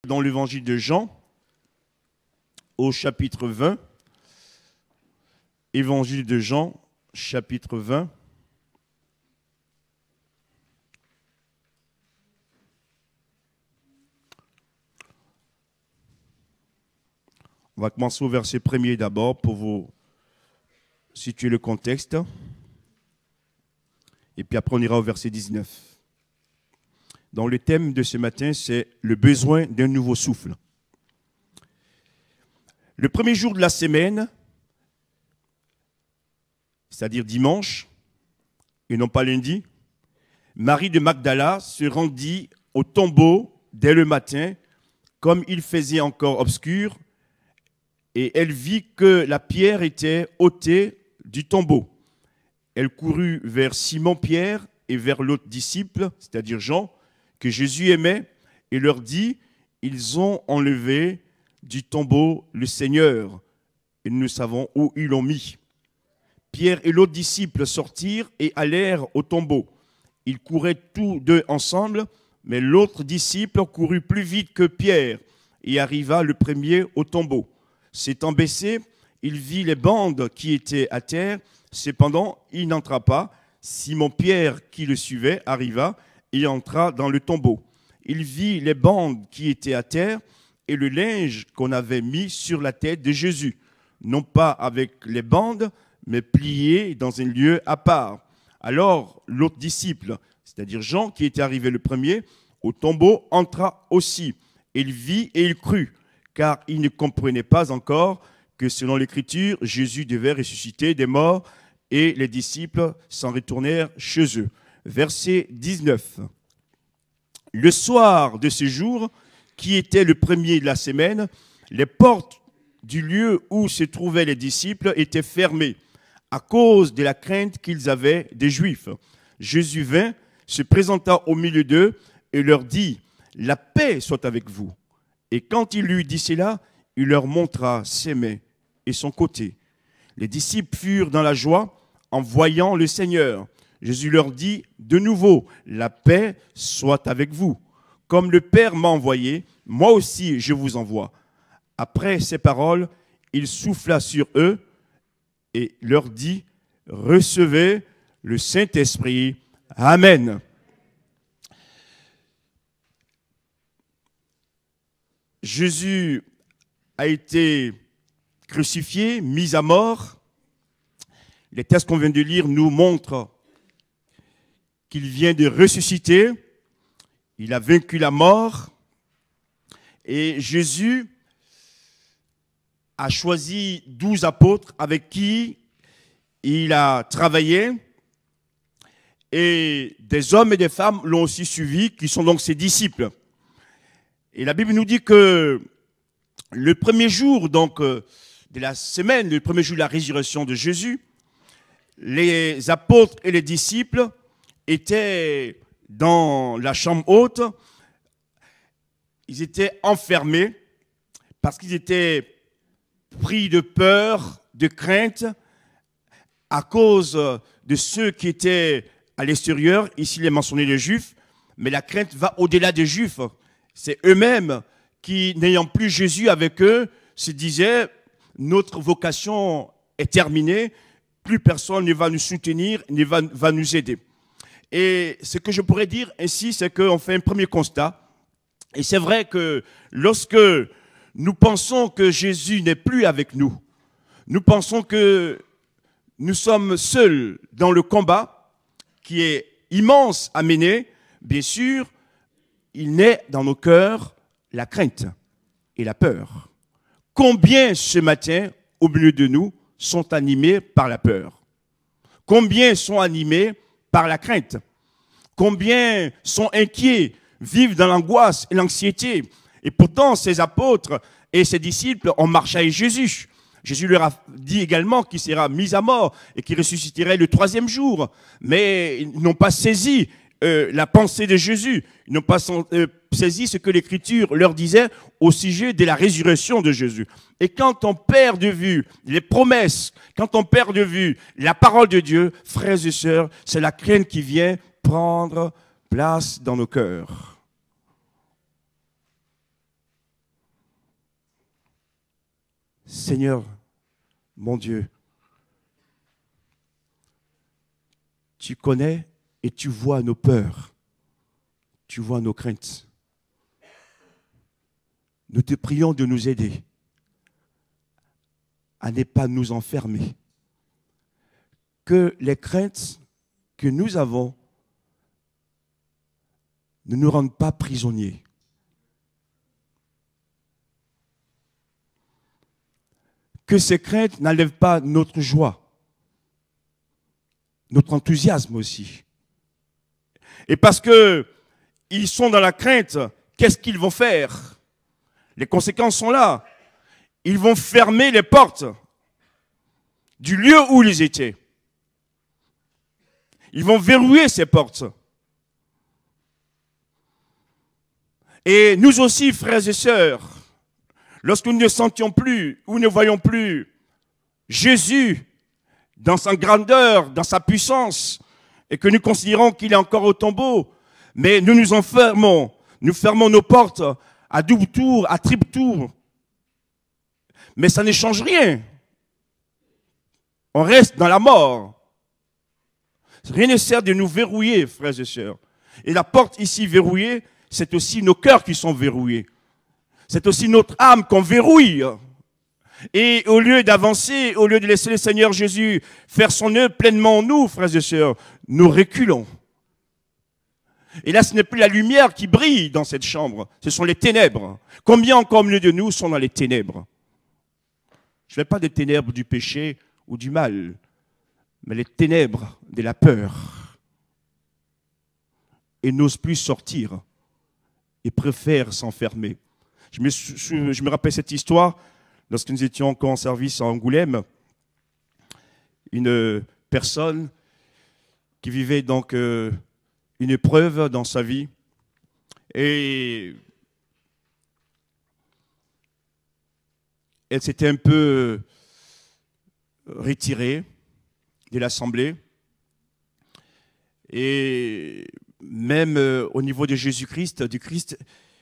Dans l'évangile de Jean, au chapitre 20, évangile de Jean, chapitre 20. On va commencer au verset 1er d'abord pour vous situer le contexte. Et puis après, on ira au verset 19. Donc le thème de ce matin, c'est le besoin d'un nouveau souffle. Le premier jour de la semaine, c'est-à-dire dimanche, et non pas lundi, Marie de Magdala se rendit au tombeau dès le matin, comme il faisait encore obscur, et elle vit que la pierre était ôtée du tombeau. Elle courut vers Simon-Pierre et vers l'autre disciple, c'est-à-dire Jean, que Jésus aimait, et leur dit, « Ils ont enlevé du tombeau le Seigneur, et nous savons où ils l'ont mis. » Pierre et l'autre disciple sortirent et allèrent au tombeau. Ils couraient tous deux ensemble, mais l'autre disciple courut plus vite que Pierre et arriva le premier au tombeau. S'étant baissé, il vit les bandes qui étaient à terre. Cependant, il n'entra pas. Simon-Pierre, qui le suivait, arriva et entra dans le tombeau. Il vit les bandes qui étaient à terre et le linge qu'on avait mis sur la tête de Jésus, non pas avec les bandes, mais plié dans un lieu à part. Alors, l'autre disciple, c'est-à-dire Jean, qui était arrivé le premier, au tombeau, entra aussi. Il vit et il crut, car il ne comprenait pas encore que selon l'Écriture, Jésus devait ressusciter des morts, et les disciples s'en retournèrent chez eux. Verset 19. Le soir de ce jour, qui était le premier de la semaine, les portes du lieu où se trouvaient les disciples étaient fermées à cause de la crainte qu'ils avaient des Juifs. Jésus vint, se présenta au milieu d'eux et leur dit, « La paix soit avec vous. » Et quand il eut dit cela, il leur montra ses mains et son côté. Les disciples furent dans la joie en voyant le Seigneur. Jésus leur dit de nouveau, « La paix soit avec vous. Comme le Père m'a envoyé, moi aussi je vous envoie. » Après ces paroles, il souffla sur eux et leur dit, « Recevez le Saint-Esprit. Amen. » Jésus a été crucifié, mis à mort. Les textes qu'on vient de lire nous montrent qu'il vient de ressusciter. Il a vaincu la mort. Et Jésus a choisi 12 apôtres avec qui il a travaillé. Et des hommes et des femmes l'ont aussi suivi, qui sont donc ses disciples. Et la Bible nous dit que le premier jour donc, de la semaine, le premier jour de la résurrection de Jésus, les apôtres et les disciples étaient dans la chambre haute. Ils étaient enfermés parce qu'ils étaient pris de peur, de crainte, à cause de ceux qui étaient à l'extérieur. Ici, il est mentionné les Juifs, mais la crainte va au-delà des Juifs. C'est eux-mêmes qui, n'ayant plus Jésus avec eux, se disaient « Notre vocation est terminée, plus personne ne va nous soutenir, ne va nous aider. » Et ce que je pourrais dire ainsi, c'est qu'on fait un premier constat. Et c'est vrai que lorsque nous pensons que Jésus n'est plus avec nous, nous pensons que nous sommes seuls dans le combat qui est immense à mener, bien sûr, il naît dans nos cœurs la crainte et la peur. Combien ce matin, au milieu de nous, sont animés par la peur? Combien sont animés par la crainte? Combien sont inquiets, vivent dans l'angoisse et l'anxiété? Et pourtant, ces apôtres et ces disciples ont marché avec Jésus. Jésus leur a dit également qu'il sera mis à mort et qu'il ressusciterait le troisième jour. Mais ils n'ont pas saisi la pensée de Jésus. Ils n'ont pas saisi ce que l'Écriture leur disait au sujet de la résurrection de Jésus. Et quand on perd de vue les promesses, quand on perd de vue la parole de Dieu, frères et sœurs, c'est la crainte qui vient prendre place dans nos cœurs. Seigneur, mon Dieu, tu connais et tu vois nos peurs, tu vois nos craintes. Nous te prions de nous aider à ne pas nous enfermer. Que les craintes que nous avons ne nous rendent pas prisonniers. Que ces craintes n'enlèvent pas notre joie, notre enthousiasme aussi. Et parce qu'ils sont dans la crainte, qu'est-ce qu'ils vont faire? Les conséquences sont là. Ils vont fermer les portes du lieu où ils étaient. Ils vont verrouiller ces portes. Et nous aussi, frères et sœurs, lorsque nous ne sentions plus ou ne voyons plus Jésus dans sa grandeur, dans sa puissance, et que nous considérons qu'il est encore au tombeau, mais nous nous enfermons, nous fermons nos portes à double tour, à triple tour. Mais ça ne change rien. On reste dans la mort. Rien ne sert de nous verrouiller, frères et sœurs. Et la porte ici verrouillée, c'est aussi nos cœurs qui sont verrouillés. C'est aussi notre âme qu'on verrouille. Et au lieu d'avancer, au lieu de laisser le Seigneur Jésus faire son œuvre pleinement en nous, frères et sœurs, nous reculons. Et là, ce n'est plus la lumière qui brille dans cette chambre, ce sont les ténèbres. Combien encore au milieu de nous sont dans les ténèbres? Je ne fais pas des ténèbres du péché ou du mal, mais les ténèbres de la peur. Et n'osent plus sortir et préfèrent s'enfermer. Je me rappelle cette histoire, lorsque nous étions encore en service à Angoulême, une personne qui vivait donc une épreuve dans sa vie et elle s'était un peu retirée de l'assemblée et même au niveau de Jésus-Christ, du Christ,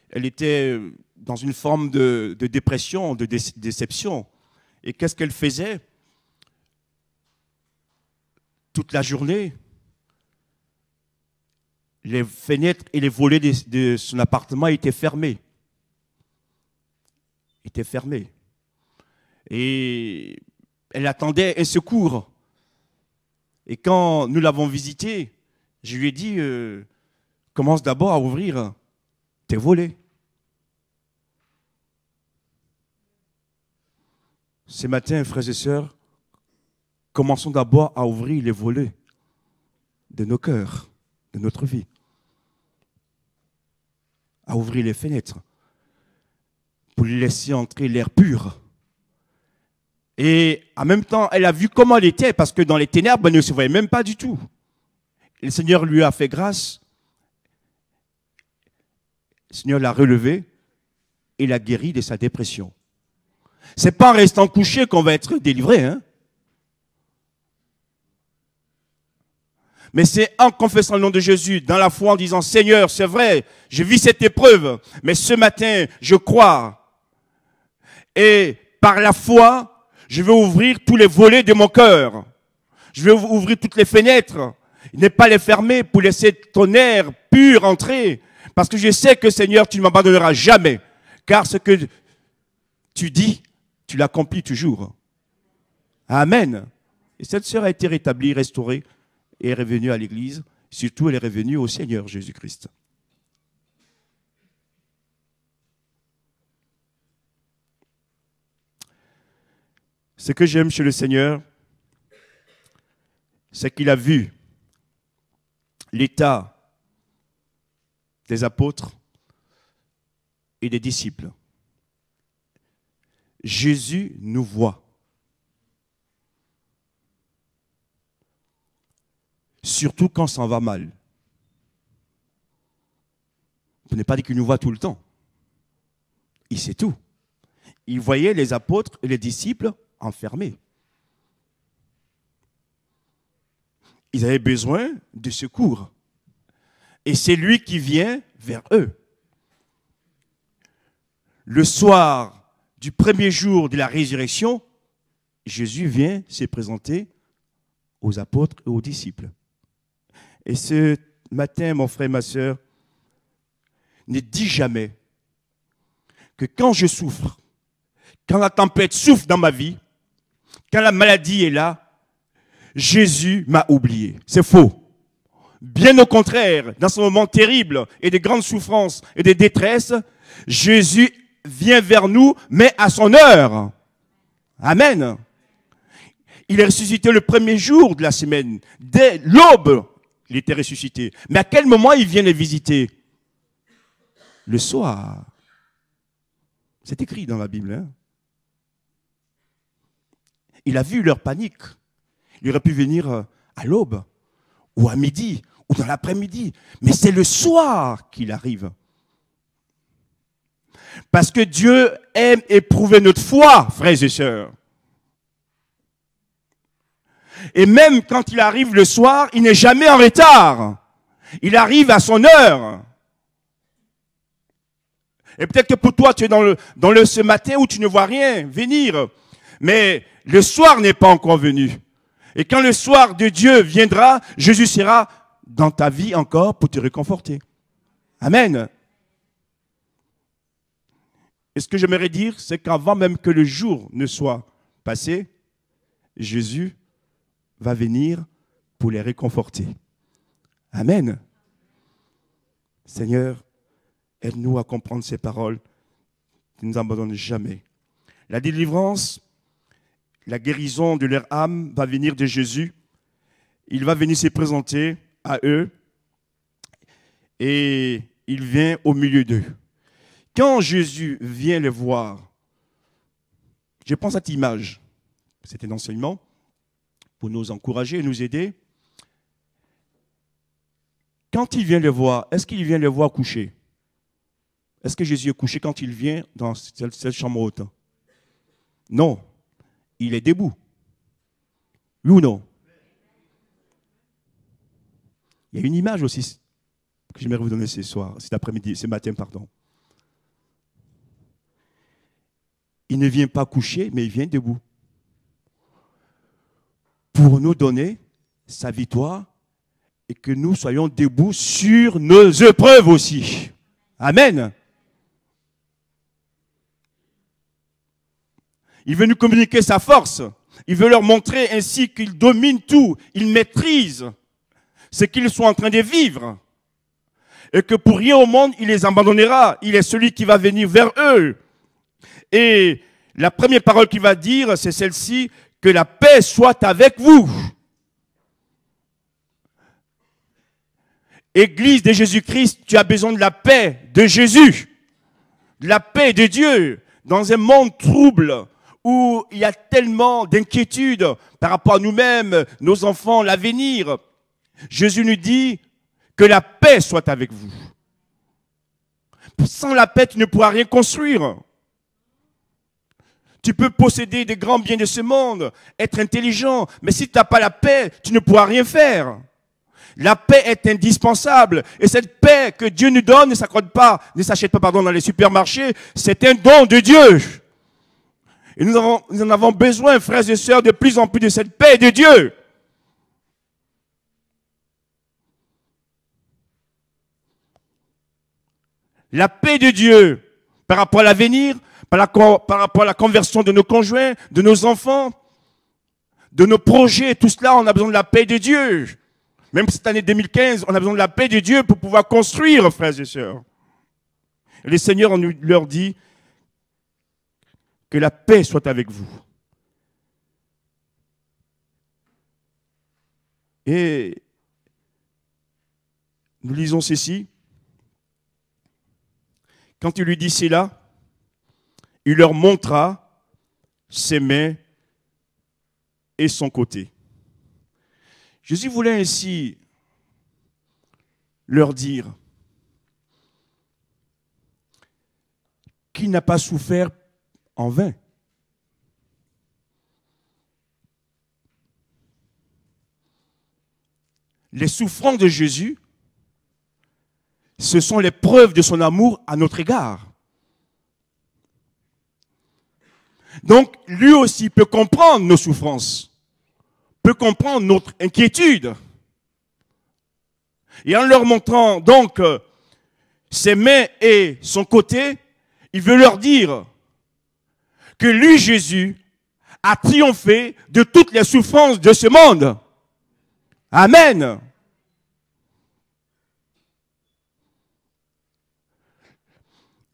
elle était dans une forme de dépression, de déception. Et qu'est-ce qu'elle faisait? Toute la journée, les fenêtres et les volets de son appartement étaient fermés. Et elle attendait un secours. Et quand nous l'avons visitée, je lui ai dit, commence d'abord à ouvrir tes volets. Ce matin, frères et sœurs, commençons d'abord à ouvrir les volets de nos cœurs, de notre vie. À ouvrir les fenêtres pour lui laisser entrer l'air pur. Et en même temps, elle a vu comment elle était, parce que dans les ténèbres, elle ne se voyait même pas du tout. Et le Seigneur lui a fait grâce. Le Seigneur l'a relevée et l'a guérie de sa dépression. Ce n'est pas en restant couché qu'on va être délivré, hein? Mais c'est en confessant le nom de Jésus, dans la foi, en disant, Seigneur, c'est vrai, je vis cette épreuve, mais ce matin, je crois. Et par la foi, je vais ouvrir tous les volets de mon cœur. Je vais ouvrir toutes les fenêtres, ne pas les fermer pour laisser ton air pur entrer. Parce que je sais que, Seigneur, tu ne m'abandonneras jamais. Car ce que tu dis, tu l'accomplis toujours. Amen. Et cette sœur a été rétablie, restaurée, et est revenue à l'église. Surtout, elle est revenue au Seigneur Jésus-Christ. Ce que j'aime chez le Seigneur, c'est qu'il a vu l'état des apôtres et des disciples. Jésus nous voit. Surtout quand ça va mal. Ce n'est pas dit qu'il nous voit tout le temps. Il sait tout. Il voyait les apôtres et les disciples enfermés. Ils avaient besoin de secours. Et c'est lui qui vient vers eux. Le soir du premier jour de la résurrection, Jésus vient se présenter aux apôtres et aux disciples. Et ce matin, mon frère et ma sœur, ne dis jamais que quand je souffre, quand la tempête souffle dans ma vie, quand la maladie est là, Jésus m'a oublié. C'est faux. Bien au contraire, dans ce moment terrible et de grandes souffrances et de détresse, Jésus vient vers nous, mais à son heure. Amen. Il est ressuscité le premier jour de la semaine. Dès l'aube, il était ressuscité. Mais à quel moment il vient les visiter? Le soir. C'est écrit dans la Bible. Hein? Il a vu leur panique. Il aurait pu venir à l'aube, ou à midi, ou dans l'après-midi. Mais c'est le soir qu'il arrive. Parce que Dieu aime éprouver notre foi, frères et sœurs. Et même quand il arrive le soir, il n'est jamais en retard. Il arrive à son heure. Et peut-être que pour toi, tu es dans le ce matin où tu ne vois rien venir. Mais le soir n'est pas encore venu. Et quand le soir de Dieu viendra, Jésus sera dans ta vie encore pour te réconforter. Amen. Et ce que j'aimerais dire, c'est qu'avant même que le jour ne soit passé, Jésus va venir pour les réconforter. Amen. Seigneur, aide-nous à comprendre ces paroles. Tu ne nous abandonnes jamais. La délivrance, la guérison de leur âme va venir de Jésus. Il va venir se présenter à eux et il vient au milieu d'eux. Quand Jésus vient les voir, je pense à cette image. C'est un enseignement pour nous encourager et nous aider. Quand il vient les voir, est-ce qu'il vient les voir coucher? Est-ce que Jésus est couché quand il vient dans cette chambre haute? Non. Il est debout. Oui ou non? Il y a une image aussi que j'aimerais vous donner cet après-midi, ce matin, pardon. Il ne vient pas coucher, mais il vient debout. Pour nous donner sa victoire et que nous soyons debout sur nos épreuves aussi. Amen. Il veut nous communiquer sa force. Il veut leur montrer ainsi qu'il domine tout. Il maîtrise ce qu'ils sont en train de vivre. Et que pour rien au monde, il les abandonnera. Il est celui qui va venir vers eux. Et la première parole qu'il va dire, c'est celle-ci, que la paix soit avec vous. Église de Jésus-Christ, tu as besoin de la paix de Jésus, de la paix de Dieu, dans un monde trouble, où il y a tellement d'inquiétudes par rapport à nous-mêmes, nos enfants, l'avenir. Jésus nous dit que la paix soit avec vous. Sans la paix, tu ne pourras rien construire. Tu peux posséder des grands biens de ce monde, être intelligent, mais si tu n'as pas la paix, tu ne pourras rien faire. La paix est indispensable. Et cette paix que Dieu nous donne ne s'achète pas dans les supermarchés, c'est un don de Dieu. Et nous en avons besoin, frères et sœurs, de plus en plus de cette paix de Dieu. La paix de Dieu par rapport à l'avenir, par rapport à la conversion de nos conjoints, de nos enfants, de nos projets, tout cela, on a besoin de la paix de Dieu. Même cette année 2015, on a besoin de la paix de Dieu pour pouvoir construire, frères et sœurs. Et le Seigneur leur dit que la paix soit avec vous. Et nous lisons ceci. Quand il lui dit cela, il leur montra ses mains et son côté. Jésus voulait ainsi leur dire qu'il n'a pas souffert en vain. Les souffrances de Jésus, ce sont les preuves de son amour à notre égard. Donc, lui aussi peut comprendre nos souffrances, peut comprendre notre inquiétude. Et en leur montrant donc ses mains et son côté, il veut leur dire que lui, Jésus, a triomphé de toutes les souffrances de ce monde. Amen.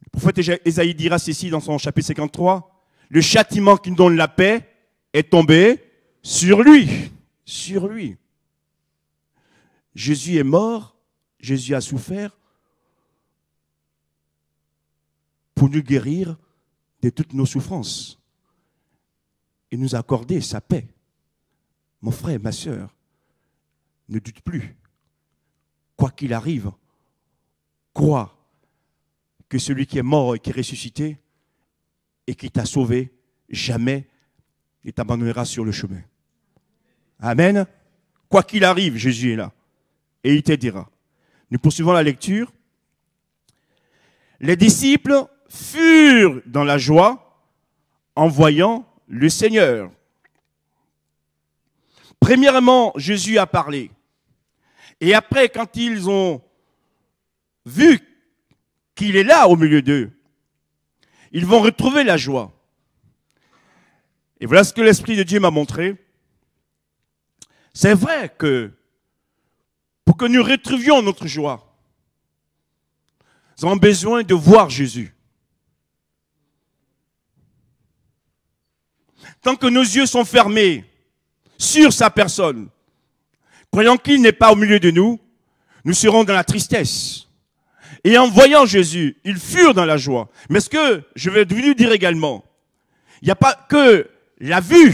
Le prophète Ésaïe dira ceci dans son chapitre 53, « Le châtiment qui nous donne la paix est tombé sur lui. » Sur lui. Jésus est mort, Jésus a souffert pour nous guérir de toutes nos souffrances et nous accorder sa paix. Mon frère, ma sœur, ne doute plus. Quoi qu'il arrive, crois que celui qui est mort et qui est ressuscité et qui t'a sauvé, jamais ne t'abandonnera sur le chemin. Amen. Quoi qu'il arrive, Jésus est là et il t'aidera. Nous poursuivons la lecture. Les disciples furent dans la joie en voyant le Seigneur. Premièrement, Jésus a parlé. Et après, quand ils ont vu qu'il est là au milieu d'eux, ils vont retrouver la joie. Et voilà ce que l'Esprit de Dieu m'a montré. C'est vrai que pour que nous retrouvions notre joie, nous avons besoin de voir Jésus. Tant que nos yeux sont fermés sur sa personne, croyant qu'il n'est pas au milieu de nous, nous serons dans la tristesse. Et en voyant Jésus, ils furent dans la joie. Mais ce que je vais vous dire également, il n'y a pas que la vue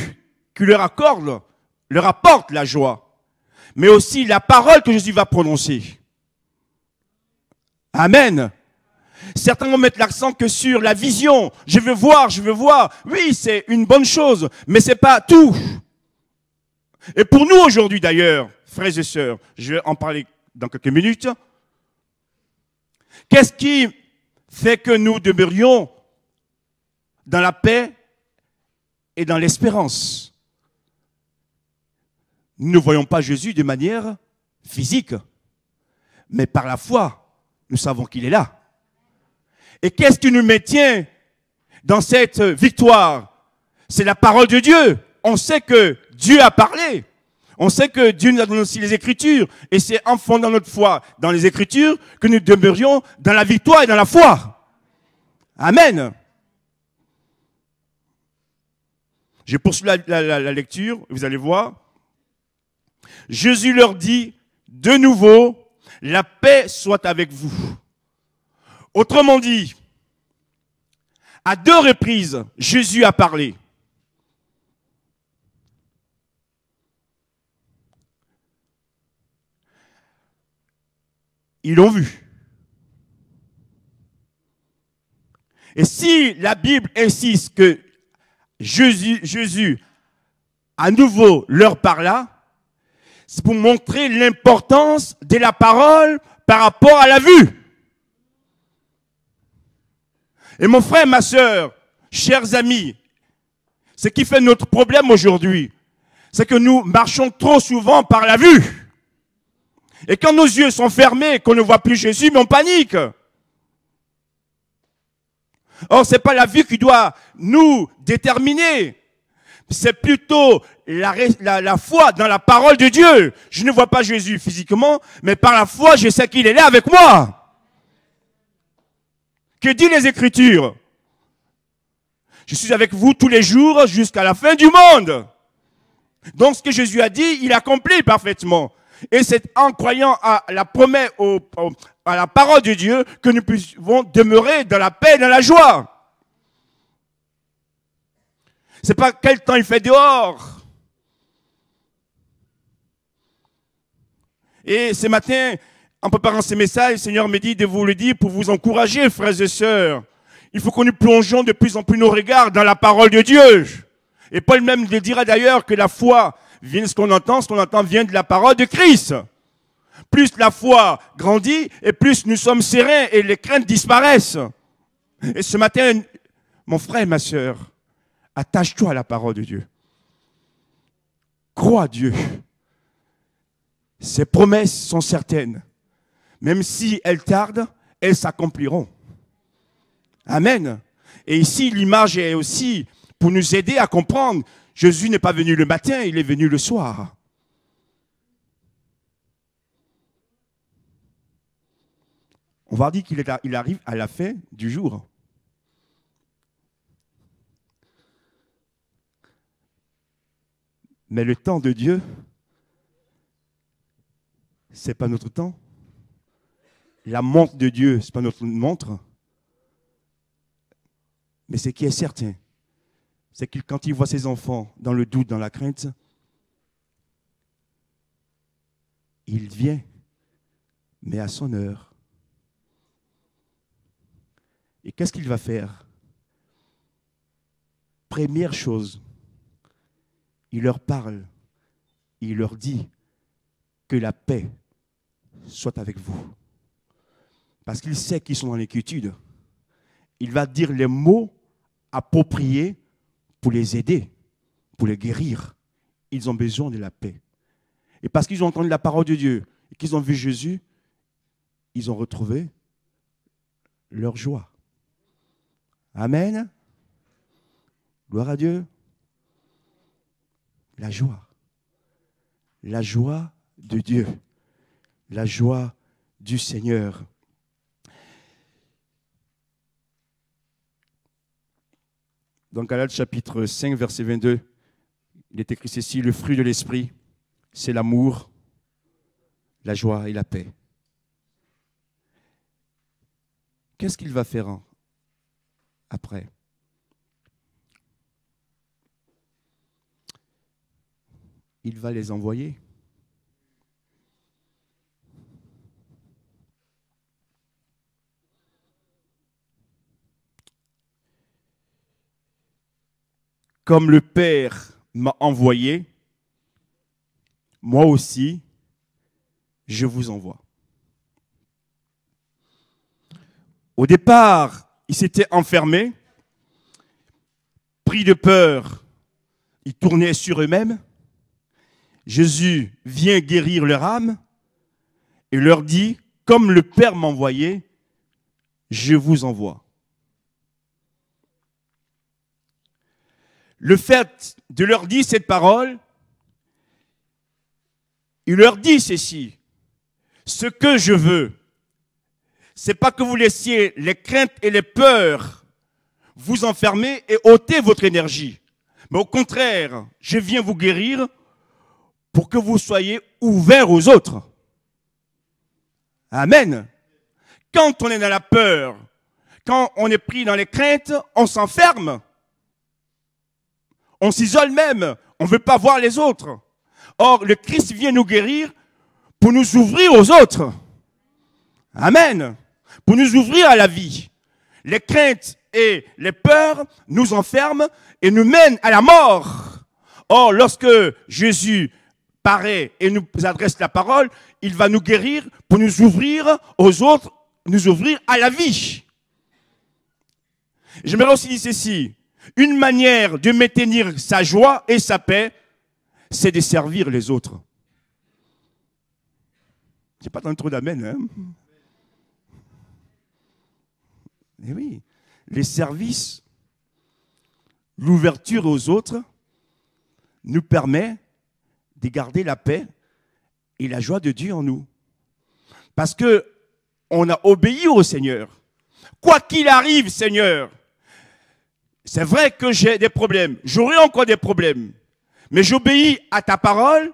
qui leur apporte la joie, mais aussi la parole que Jésus va prononcer. Amen. Certains vont mettre l'accent que sur la vision. Je veux voir, je veux voir. Oui, c'est une bonne chose, mais c'est pas tout. Et pour nous aujourd'hui d'ailleurs, frères et sœurs, je vais en parler dans quelques minutes. Qu'est-ce qui fait que nous demeurions dans la paix et dans l'espérance? Nous ne voyons pas Jésus de manière physique, mais par la foi, nous savons qu'il est là. Et qu'est-ce qui nous maintient dans cette victoire? C'est la parole de Dieu. On sait que Dieu a parlé. On sait que Dieu nous a donné aussi les Écritures. Et c'est en fondant notre foi dans les Écritures que nous demeurions dans la victoire et dans la foi. Amen. Je poursuis la lecture, vous allez voir. Jésus leur dit de nouveau, la paix soit avec vous. Autrement dit, à 2 reprises, Jésus a parlé. Ils l'ont vu. Et si la Bible insiste que Jésus à nouveau leur parla, c'est pour montrer l'importance de la parole par rapport à la vue. Et mon frère, ma sœur, chers amis, ce qui fait notre problème aujourd'hui, c'est que nous marchons trop souvent par la vue. Et quand nos yeux sont fermés, qu'on ne voit plus Jésus, mais on panique. Or, ce n'est pas la vue qui doit nous déterminer. C'est plutôt la foi dans la parole de Dieu. Je ne vois pas Jésus physiquement, mais par la foi, je sais qu'il est là avec moi. Que dit les Écritures? Je suis avec vous tous les jours jusqu'à la fin du monde. Donc ce que Jésus a dit, il accomplit parfaitement. Et c'est en croyant à la promesse, à la parole de Dieu, que nous pouvons demeurer dans la paix et dans la joie. C'est pas quel temps il fait dehors. Et ce matin, en préparant ces messages, le Seigneur me dit de vous le dire pour vous encourager, frères et sœurs. Il faut que nous plongeons de plus en plus nos regards dans la parole de Dieu. Et Paul même dira d'ailleurs que la foi vient de ce qu'on entend vient de la parole de Christ. Plus la foi grandit et plus nous sommes sereins et les craintes disparaissent. Et ce matin, mon frère et ma sœur, Attache-toi à la parole de Dieu. Crois à Dieu. Ses promesses sont certaines. Même si elles tardent, elles s'accompliront. Amen. Et ici, l'image est aussi pour nous aider à comprendre. Jésus n'est pas venu le matin, il est venu le soir. On va dire qu'il arrive à la fin du jour. Mais le temps de Dieu, ce n'est pas notre temps. La montre de Dieu, ce n'est pas notre montre. Mais ce qui est certain, c'est que quand il voit ses enfants dans le doute, dans la crainte, il vient, mais à son heure. Et qu'est-ce qu'il va faire? Première chose, il leur parle, il leur dit que la paix soit avec vous. Parce qu'il sait qu'ils sont dans l'inquiétude. Il va dire les mots appropriés pour les aider, pour les guérir. Ils ont besoin de la paix. Et parce qu'ils ont entendu la parole de Dieu et qu'ils ont vu Jésus, ils ont retrouvé leur joie. Amen. Gloire à Dieu. La joie. La joie de Dieu. La joie du Seigneur. Dans Galates chapitre 5, verset 22, il est écrit ceci: le fruit de l'esprit, c'est l'amour, la joie et la paix. Qu'est-ce qu'il va faire après? Il va les envoyer. Comme le Père m'a envoyé, moi aussi, je vous envoie. Au départ, ils s'étaient enfermés, pris de peur, ils tournaient sur eux-mêmes. Jésus vient guérir leur âme et leur dit, comme le Père m'a envoyé, je vous envoie. Le fait de leur dire cette parole, il leur dit ceci: ce que je veux, c'est pas que vous laissiez les craintes et les peurs vous enfermer et ôter votre énergie. Mais au contraire, je viens vous guérir pour que vous soyez ouverts aux autres. Amen. Quand on est dans la peur, quand on est pris dans les craintes, on s'enferme. On s'isole même. On ne veut pas voir les autres. Or, le Christ vient nous guérir pour nous ouvrir aux autres. Amen. Pour nous ouvrir à la vie. Les craintes et les peurs nous enferment et nous mènent à la mort. Or, lorsque Jésus paraît et nous adresse la parole, il va nous guérir pour nous ouvrir aux autres, nous ouvrir à la vie. J'aimerais aussi dire ceci: une manière de maintenir sa joie et sa paix, c'est de servir les autres. Je n'ai pas tant trop d'amen, hein? Eh oui, les services, l'ouverture aux autres nous permet de garder la paix et la joie de Dieu en nous. Parce que on a obéi au Seigneur. Quoi qu'il arrive, Seigneur, c'est vrai que j'ai des problèmes, j'aurai encore des problèmes, mais j'obéis à ta parole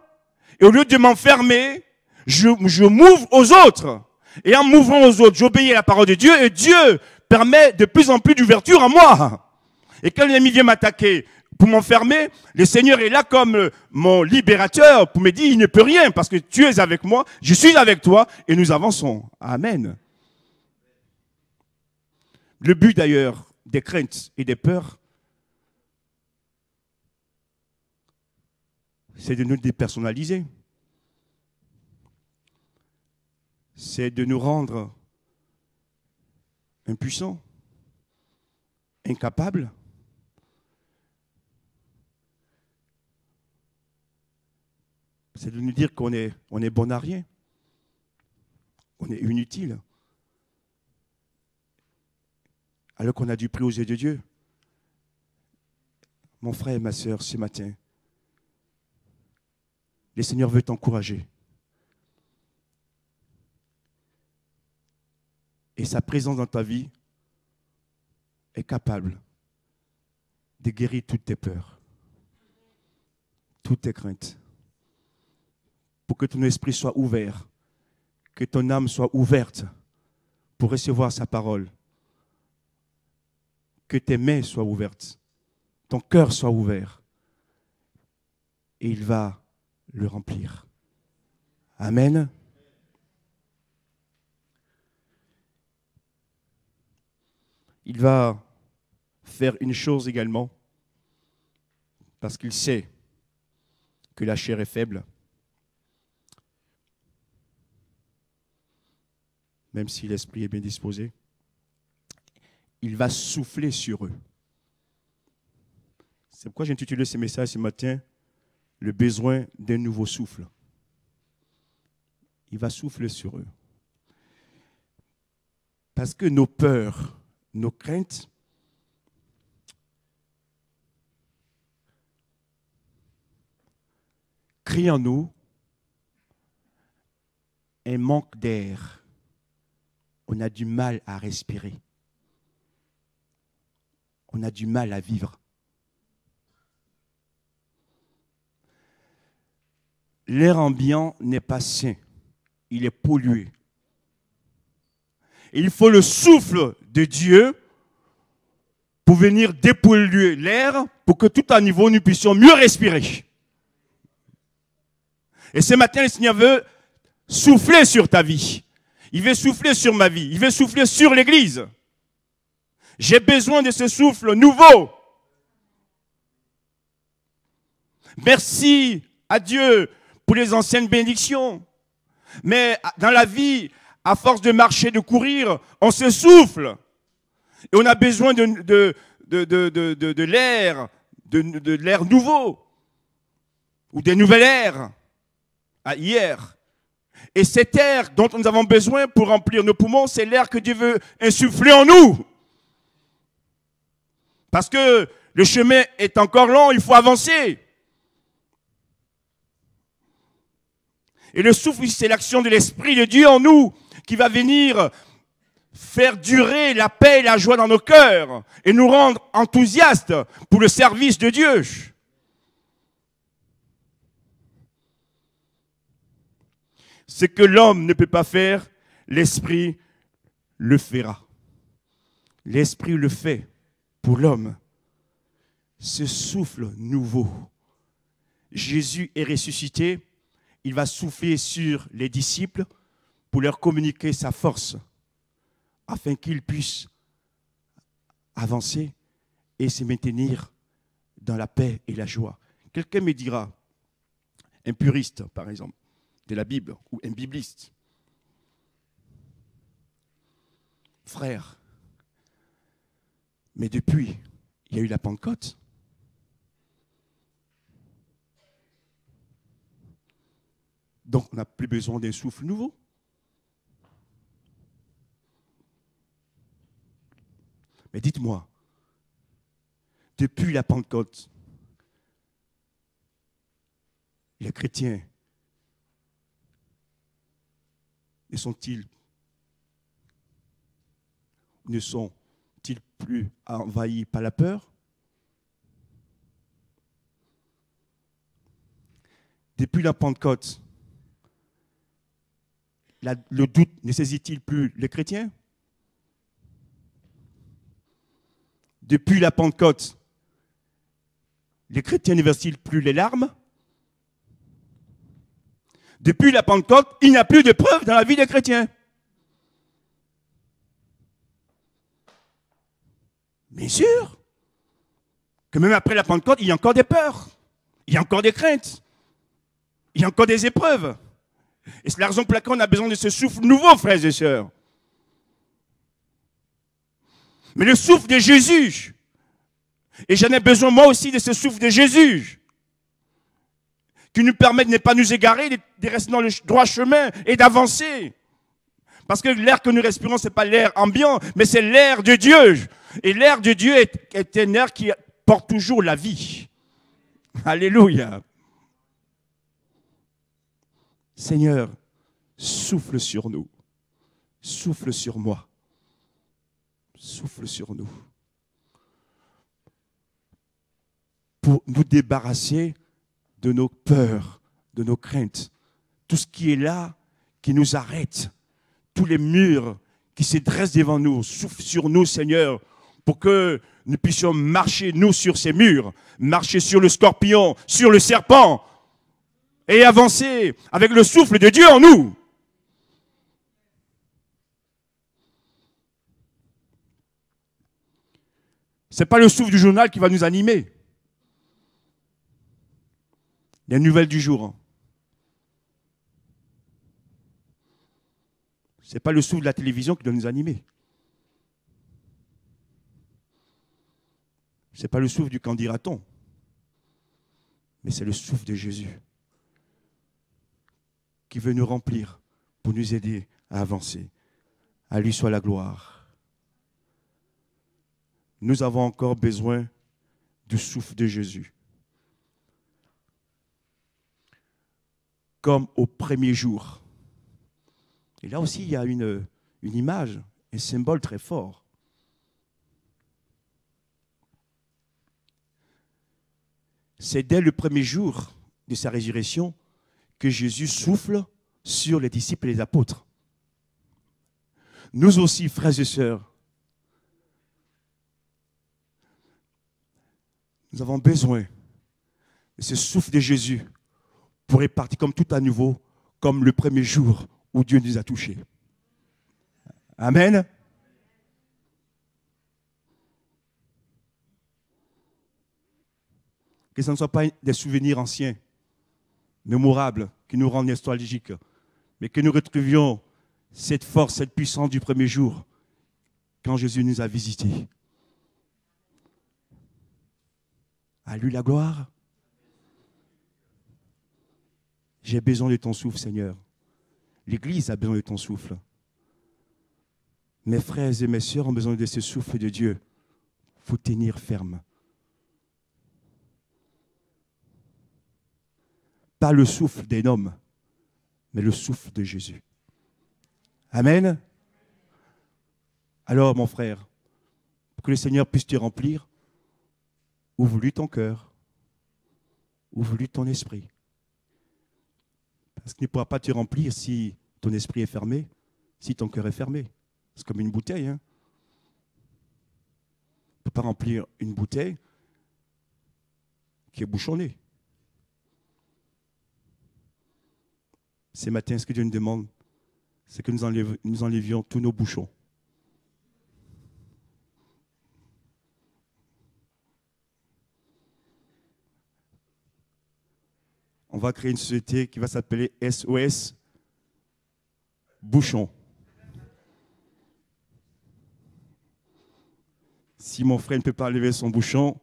et au lieu de m'enfermer, je m'ouvre aux autres. Et en m'ouvrant aux autres, j'obéis à la parole de Dieu et Dieu permet de plus en plus d'ouverture en moi. Et quand l'ennemi vient m'attaquer pour m'enfermer, le Seigneur est là comme mon libérateur pour me dire: il ne peut rien parce que tu es avec moi, je suis avec toi et nous avançons. Amen. Le but d'ailleurs des craintes et des peurs, c'est de nous dépersonnaliser. C'est de nous rendre impuissants, incapables c'est de nous dire qu'on est bon à rien. On est inutile. Alors qu'on a du prix aux yeux de Dieu. Mon frère et ma sœur, ce matin, le Seigneur veut t'encourager. Et sa présence dans ta vie est capable de guérir toutes tes peurs, toutes tes craintes, pour que ton esprit soit ouvert, que ton âme soit ouverte pour recevoir sa parole, que tes mains soient ouvertes, ton cœur soit ouvert, et il va le remplir. Amen. Il va faire une chose également, parce qu'il sait que la chair est faible, même si l'esprit est bien disposé. Il va souffler sur eux. C'est pourquoi j'ai intitulé ce message ce matin, le besoin d'un nouveau souffle. Il va souffler sur eux. Parce que nos peurs, nos craintes, créent en nous un manque d'air. On a du mal à respirer. On a du mal à vivre. L'air ambiant n'est pas sain. Il est pollué. Il faut le souffle de Dieu pour venir dépolluer l'air pour que tout à niveau nous puissions mieux respirer. Et ce matin, le Seigneur veut souffler sur ta vie. Il veut souffler sur ma vie. Il veut souffler sur l'Église. J'ai besoin de ce souffle nouveau. Merci à Dieu pour les anciennes bénédictions. Mais dans la vie, à force de marcher, de courir, on se souffle. Et on a besoin de l'air nouveau. Ou des nouvelles airs. Hier. Et cet air dont nous avons besoin pour remplir nos poumons, c'est l'air que Dieu veut insuffler en nous. Parce que le chemin est encore long, il faut avancer. Et le souffle, c'est l'action de l'Esprit de Dieu en nous qui va venir faire durer la paix et la joie dans nos cœurs et nous rendre enthousiastes pour le service de Dieu. Ce que l'homme ne peut pas faire, l'Esprit le fera. L'Esprit le fait pour l'homme. Ce souffle nouveau. Jésus est ressuscité. Il va souffler sur les disciples pour leur communiquer sa force afin qu'ils puissent avancer et se maintenir dans la paix et la joie. Quelqu'un me dira, un puriste par exemple, de la Bible ou un bibliste, frère, mais depuis, il y a eu la Pentecôte. Donc, on n'a plus besoin d'un souffle nouveau. Mais dites-moi, depuis la Pentecôte, les chrétiens ne sont-ils plus envahis par la peur? Depuis la Pentecôte, le doute ne saisit-il plus les chrétiens? Depuis la Pentecôte, les chrétiens ne versent-ils plus les larmes? Depuis la Pentecôte, il n'y a plus de preuves dans la vie des chrétiens. Bien sûr que même après la Pentecôte, il y a encore des peurs, il y a encore des craintes, il y a encore des épreuves. Et c'est la raison pour laquelle on a besoin de ce souffle nouveau, frères et sœurs. Mais le souffle de Jésus, et j'en ai besoin moi aussi de ce souffle de Jésus, qui nous permet de ne pas nous égarer, de rester dans le droit chemin et d'avancer. Parce que l'air que nous respirons, ce n'est pas l'air ambiant, mais c'est l'air de Dieu. Et l'air de Dieu est un air qui porte toujours la vie. Alléluia. Seigneur, souffle sur nous. Souffle sur moi. Souffle sur nous. Pour nous débarrasser de nos peurs, de nos craintes. Tout ce qui est là, qui nous arrête. Tous les murs qui se dressent devant nous. Souffle sur nous, Seigneur, pour que nous puissions marcher, nous, sur ces murs. Marcher sur le scorpion, sur le serpent. Et avancer avec le souffle de Dieu en nous. Ce n'est pas le souffle du journal qui va nous animer. Les nouvelles du jour. Ce n'est pas le souffle de la télévision qui doit nous animer. Ce n'est pas le souffle du qu'en dira-t-on. Mais c'est le souffle de Jésus qui veut nous remplir pour nous aider à avancer. À lui soit la gloire. Nous avons encore besoin du souffle de Jésus. Comme au premier jour. Et là aussi, il y a une image, un symbole très fort. C'est dès le premier jour de sa résurrection que Jésus souffle sur les disciples et les apôtres. Nous aussi, frères et sœurs, nous avons besoin de ce souffle de Jésus pour repartir comme tout à nouveau, comme le premier jour où Dieu nous a touchés. Amen. Que ce ne soit pas des souvenirs anciens, mémorables, qui nous rendent nostalgiques, mais que nous retrouvions cette force, cette puissance du premier jour, quand Jésus nous a visités. À lui la gloire. J'ai besoin de ton souffle, Seigneur. L'Église a besoin de ton souffle. Mes frères et mes sœurs ont besoin de ce souffle de Dieu. Il faut tenir ferme. Pas le souffle d'un homme, mais le souffle de Jésus. Amen. Alors, mon frère, pour que le Seigneur puisse te remplir, ouvre-lui ton cœur, ouvre-lui ton esprit. Parce qu'il ne pourra pas te remplir si ton esprit est fermé, si ton cœur est fermé. C'est comme une bouteille. Hein? On ne peut pas remplir une bouteille qui est bouchonnée. Ce matin, ce que Dieu nous demande, c'est que nous enlevions tous nos bouchons. On va créer une société qui va s'appeler SOS Bouchon. Si mon frère ne peut pas enlever son bouchon,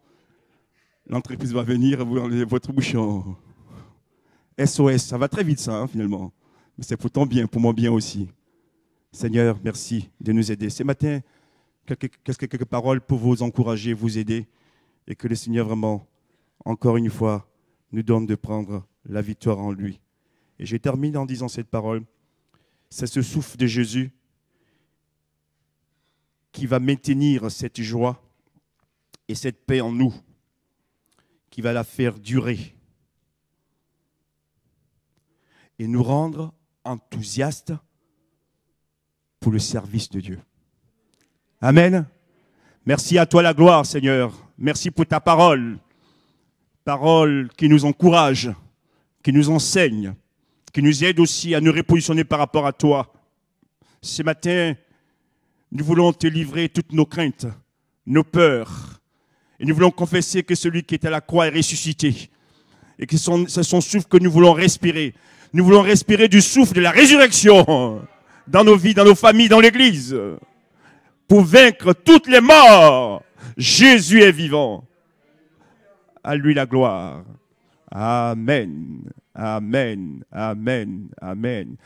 l'entreprise va venir et vous enlever votre bouchon. SOS, ça va très vite ça, hein, finalement. Mais c'est pour ton bien, pour mon bien aussi. Seigneur, merci de nous aider. Ce matin, quelques paroles pour vous encourager, vous aider. Et que le Seigneur vraiment, encore une fois, nous donne de prendre la victoire en lui. Et je termine en disant cette parole. C'est ce souffle de Jésus qui va maintenir cette joie et cette paix en nous, qui va la faire durer et nous rendre enthousiastes pour le service de Dieu. Amen. Merci à toi la gloire, Seigneur. Merci pour ta parole. Parole qui nous encourage, qui nous enseigne, qui nous aide aussi à nous repositionner par rapport à toi. Ce matin, nous voulons te livrer toutes nos craintes, nos peurs. Et nous voulons confesser que celui qui est à la croix est ressuscité. Et que c'est son souffle que nous voulons respirer. Nous voulons respirer du souffle de la résurrection dans nos vies, dans nos familles, dans l'Église. Pour vaincre toutes les morts, Jésus est vivant. À lui la gloire. Amen. Amen. Amen. Amen.